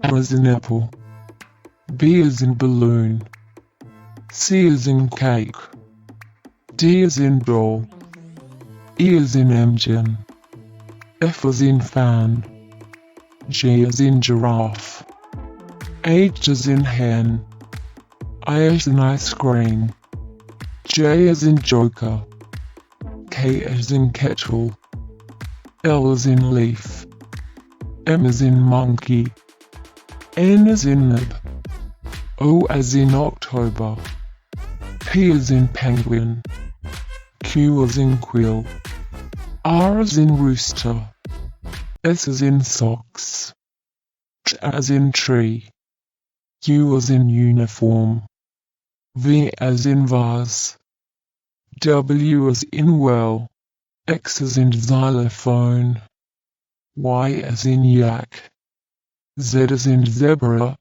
A as in apple. B as in balloon. C as in cake. D as in doll. E as in engine. F as in fan. G as in giraffe. H as in hen. I as in ice cream. J as in joker. K as in kettle. L as in leaf. M as in monkey. N as in nib. O as in October. P as in penguin. Q as in quill. R as in rooster. S as in socks. T as in tree. U as in uniform. V as in vase. W as in well. X as in xylophone. Y as in yak. Z as in zebra.